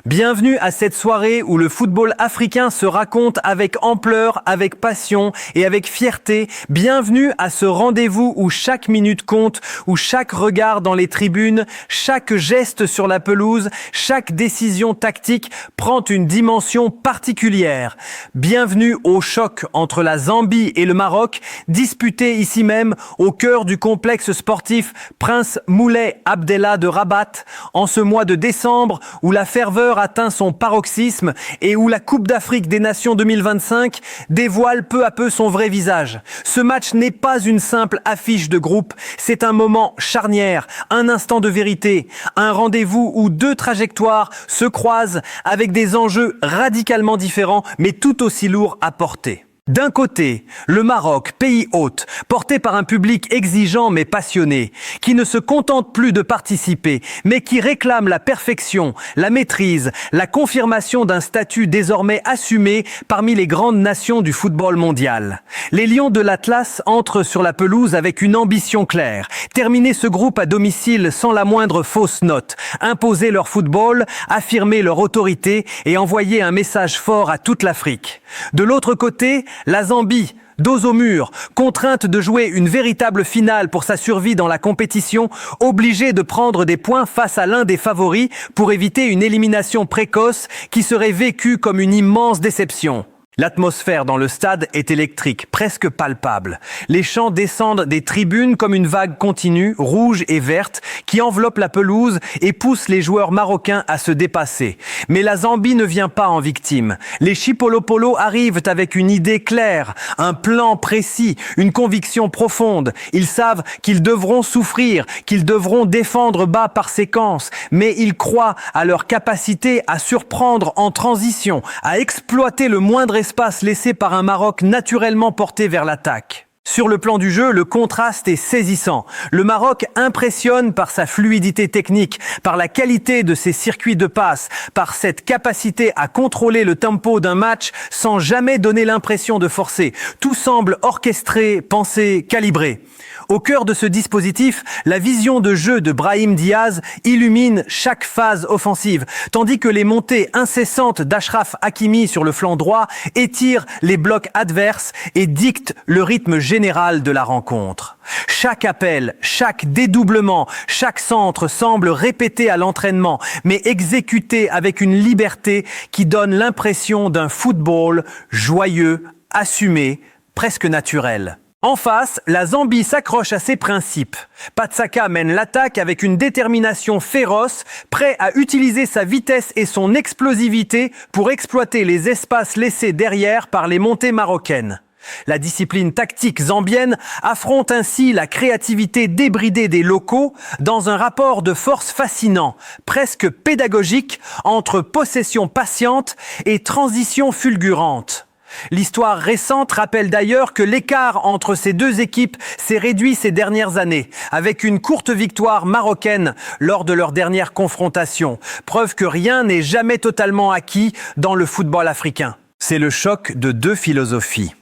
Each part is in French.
Bienvenue à cette soirée où le football africain se raconte avec ampleur, avec passion et avec fierté. Bienvenue à ce rendez-vous où chaque minute compte, où chaque regard dans les tribunes, chaque geste sur la pelouse, chaque décision tactique prend une dimension particulière. Bienvenue au choc entre la Zambie et le Maroc, disputé ici même au cœur du complexe sportif Prince Moulay Abdellah de Rabat, en ce mois de décembre où la ferveur atteint son paroxysme et où la Coupe d'Afrique des Nations 2025 dévoile peu à peu son vrai visage. Ce match n'est pas une simple affiche de groupe, c'est un moment charnière, un instant de vérité, un rendez-vous où deux trajectoires se croisent avec des enjeux radicalement différents mais tout aussi lourds à porter. D'un côté, le Maroc, pays hôte, porté par un public exigeant mais passionné, qui ne se contente plus de participer, mais qui réclame la perfection, la maîtrise, la confirmation d'un statut désormais assumé parmi les grandes nations du football mondial. Les Lions de l'Atlas entrent sur la pelouse avec une ambition claire, terminer ce groupe à domicile sans la moindre fausse note, imposer leur football, affirmer leur autorité et envoyer un message fort à toute l'Afrique. De l'autre côté, la Zambie, dos au mur, contrainte de jouer une véritable finale pour sa survie dans la compétition, obligée de prendre des points face à l'un des favoris pour éviter une élimination précoce qui serait vécue comme une immense déception. L'atmosphère dans le stade est électrique, presque palpable. Les chants descendent des tribunes comme une vague continue, rouge et verte, qui enveloppe la pelouse et pousse les joueurs marocains à se dépasser. Mais la Zambie ne vient pas en victime. Les Chipolopolo arrivent avec une idée claire, un plan précis, une conviction profonde. Ils savent qu'ils devront souffrir, qu'ils devront défendre bas par séquence, mais ils croient à leur capacité à surprendre en transition, à exploiter le moindre espace laissé par un Maroc naturellement porté vers l'attaque. Sur le plan du jeu, le contraste est saisissant. Le Maroc impressionne par sa fluidité technique, par la qualité de ses circuits de passe, par cette capacité à contrôler le tempo d'un match sans jamais donner l'impression de forcer. Tout semble orchestré, pensé, calibré. Au cœur de ce dispositif, la vision de jeu de Brahim Diaz illumine chaque phase offensive, tandis que les montées incessantes d'Achraf Hakimi sur le flanc droit étirent les blocs adverses et dictent le rythme général de la rencontre. Chaque appel, chaque dédoublement, chaque centre semble répété à l'entraînement, mais exécuté avec une liberté qui donne l'impression d'un football joyeux, assumé, presque naturel. En face, la Zambie s'accroche à ses principes. Patsaka mène l'attaque avec une détermination féroce, prêt à utiliser sa vitesse et son explosivité pour exploiter les espaces laissés derrière par les montées marocaines. La discipline tactique zambienne affronte ainsi la créativité débridée des locaux dans un rapport de force fascinant, presque pédagogique, entre possession patiente et transition fulgurante. L'histoire récente rappelle d'ailleurs que l'écart entre ces deux équipes s'est réduit ces dernières années, avec une courte victoire marocaine lors de leur dernière confrontation. Preuve que rien n'est jamais totalement acquis dans le football africain. C'est le choc de deux philosophies.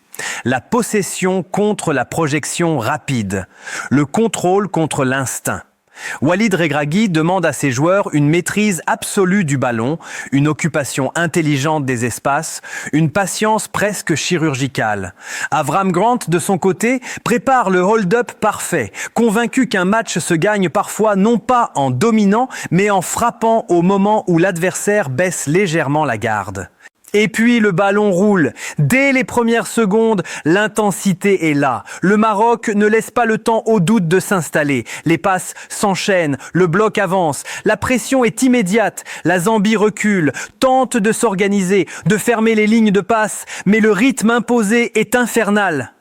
La possession contre la projection rapide, le contrôle contre l'instinct. Walid Regragui demande à ses joueurs une maîtrise absolue du ballon, une occupation intelligente des espaces, une patience presque chirurgicale. Avram Grant, de son côté, prépare le hold-up parfait, convaincu qu'un match se gagne parfois non pas en dominant, mais en frappant au moment où l'adversaire baisse légèrement la garde. Et puis le ballon roule. Dès les premières secondes, l'intensité est là. Le Maroc ne laisse pas le temps au doute de s'installer. Les passes s'enchaînent, le bloc avance, la pression est immédiate. La Zambie recule, tente de s'organiser, de fermer les lignes de passe, mais le rythme imposé est infernal.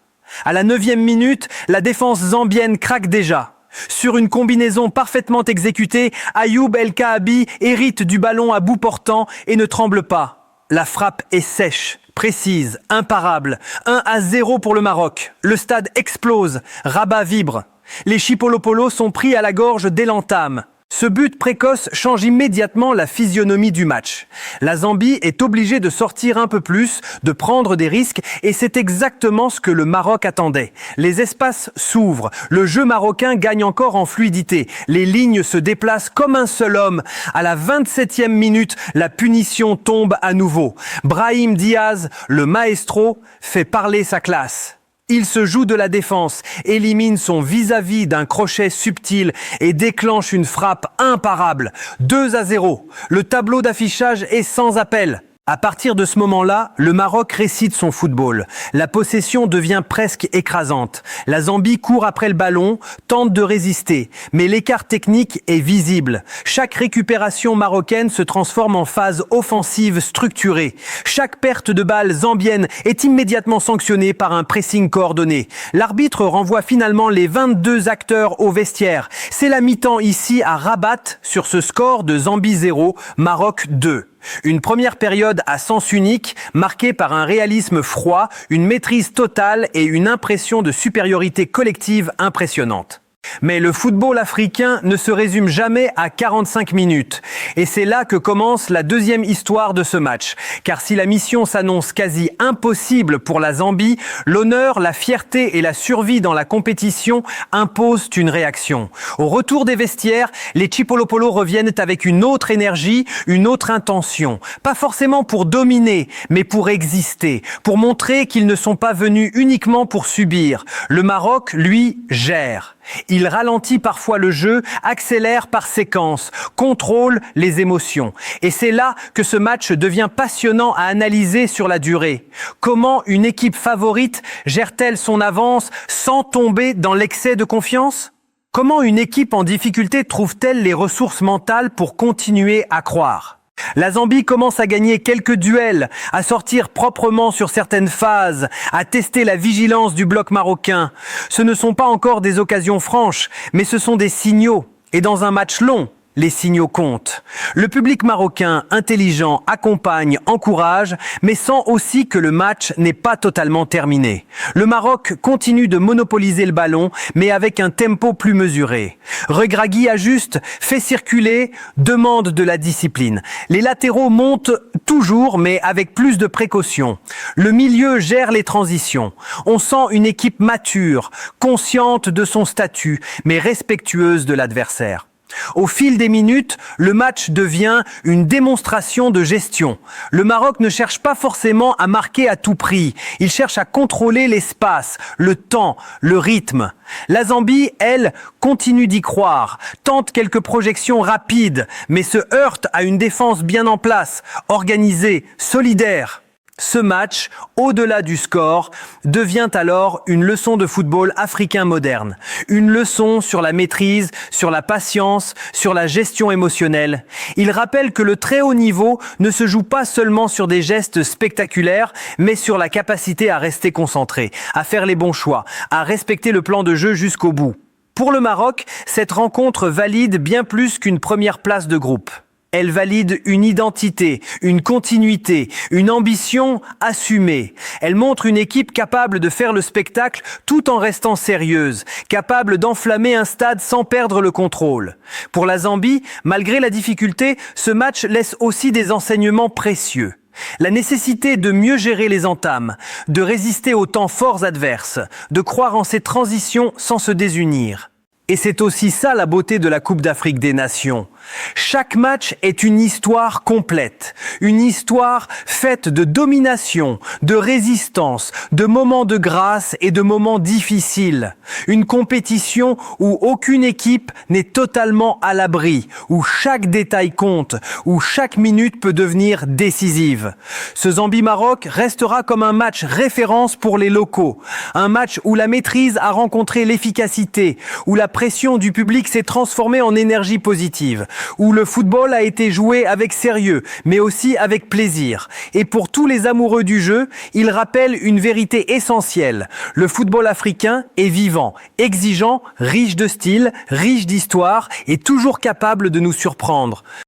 À la 9e minute, la défense zambienne craque déjà. Sur une combinaison parfaitement exécutée, Ayoub El Kaabi hérite du ballon à bout portant et ne tremble pas. La frappe est sèche, précise, imparable. 1-0 pour le Maroc. Le stade explose. Rabat vibre. Les Chipolopolo sont pris à la gorge dès l'entame. Ce but précoce change immédiatement la physionomie du match. La Zambie est obligée de sortir un peu plus, de prendre des risques, et c'est exactement ce que le Maroc attendait. Les espaces s'ouvrent, le jeu marocain gagne encore en fluidité, les lignes se déplacent comme un seul homme. À la 27e minute, la punition tombe à nouveau. Brahim Diaz, le maestro, fait parler sa classe. Il se joue de la défense, élimine son vis-à-vis d'un crochet subtil et déclenche une frappe imparable. 2-0. Le tableau d'affichage est sans appel. À partir de ce moment-là, le Maroc récite son football. La possession devient presque écrasante. La Zambie court après le ballon, tente de résister, mais l'écart technique est visible. Chaque récupération marocaine se transforme en phase offensive structurée. Chaque perte de balle zambienne est immédiatement sanctionnée par un pressing coordonné. L'arbitre renvoie finalement les 22 acteurs au vestiaire. C'est la mi-temps ici à Rabat sur ce score de Zambie 0, Maroc 2. Une première période à sens unique, marquée par un réalisme froid, une maîtrise totale et une impression de supériorité collective impressionnante. Mais le football africain ne se résume jamais à 45 minutes. Et c'est là que commence la deuxième histoire de ce match. Car si la mission s'annonce quasi impossible pour la Zambie, l'honneur, la fierté et la survie dans la compétition imposent une réaction. Au retour des vestiaires, les Chipolopolo reviennent avec une autre énergie, une autre intention. Pas forcément pour dominer, mais pour exister, pour montrer qu'ils ne sont pas venus uniquement pour subir. Le Maroc, lui, gère. Il ralentit parfois le jeu, accélère par séquence, contrôle les émotions. Et c'est là que ce match devient passionnant à analyser sur la durée. Comment une équipe favorite gère-t-elle son avance sans tomber dans l'excès de confiance ? Comment une équipe en difficulté trouve-t-elle les ressources mentales pour continuer à croire ? La Zambie commence à gagner quelques duels, à sortir proprement sur certaines phases, à tester la vigilance du bloc marocain. Ce ne sont pas encore des occasions franches, mais ce sont des signaux. Et dans un match long, les signaux comptent. Le public marocain, intelligent, accompagne, encourage, mais sent aussi que le match n'est pas totalement terminé. Le Maroc continue de monopoliser le ballon, mais avec un tempo plus mesuré. Regragui ajuste, fait circuler, demande de la discipline. Les latéraux montent toujours, mais avec plus de précaution. Le milieu gère les transitions. On sent une équipe mature, consciente de son statut, mais respectueuse de l'adversaire. Au fil des minutes, le match devient une démonstration de gestion. Le Maroc ne cherche pas forcément à marquer à tout prix. Il cherche à contrôler l'espace, le temps, le rythme. La Zambie, elle, continue d'y croire, tente quelques projections rapides, mais se heurte à une défense bien en place, organisée, solidaire. Ce match, au-delà du score, devient alors une leçon de football africain moderne. Une leçon sur la maîtrise, sur la patience, sur la gestion émotionnelle. Il rappelle que le très haut niveau ne se joue pas seulement sur des gestes spectaculaires, mais sur la capacité à rester concentré, à faire les bons choix, à respecter le plan de jeu jusqu'au bout. Pour le Maroc, cette rencontre valide bien plus qu'une première place de groupe. Elle valide une identité, une continuité, une ambition assumée. Elle montre une équipe capable de faire le spectacle tout en restant sérieuse, capable d'enflammer un stade sans perdre le contrôle. Pour la Zambie, malgré la difficulté, ce match laisse aussi des enseignements précieux. La nécessité de mieux gérer les entames, de résister aux temps forts adverses, de croire en ses transitions sans se désunir. Et c'est aussi ça la beauté de la Coupe d'Afrique des Nations. Chaque match est une histoire complète, une histoire faite de domination, de résistance, de moments de grâce et de moments difficiles. Une compétition où aucune équipe n'est totalement à l'abri, où chaque détail compte, où chaque minute peut devenir décisive. Ce Zambie-Maroc restera comme un match référence pour les locaux, un match où la maîtrise a rencontré l'efficacité, où la pression du public s'est transformée en énergie positive, où le football a été joué avec sérieux, mais aussi avec plaisir. Et pour tous les amoureux du jeu, il rappelle une vérité essentielle. Le football africain est vivant, exigeant, riche de style, riche d'histoire et toujours capable de nous surprendre.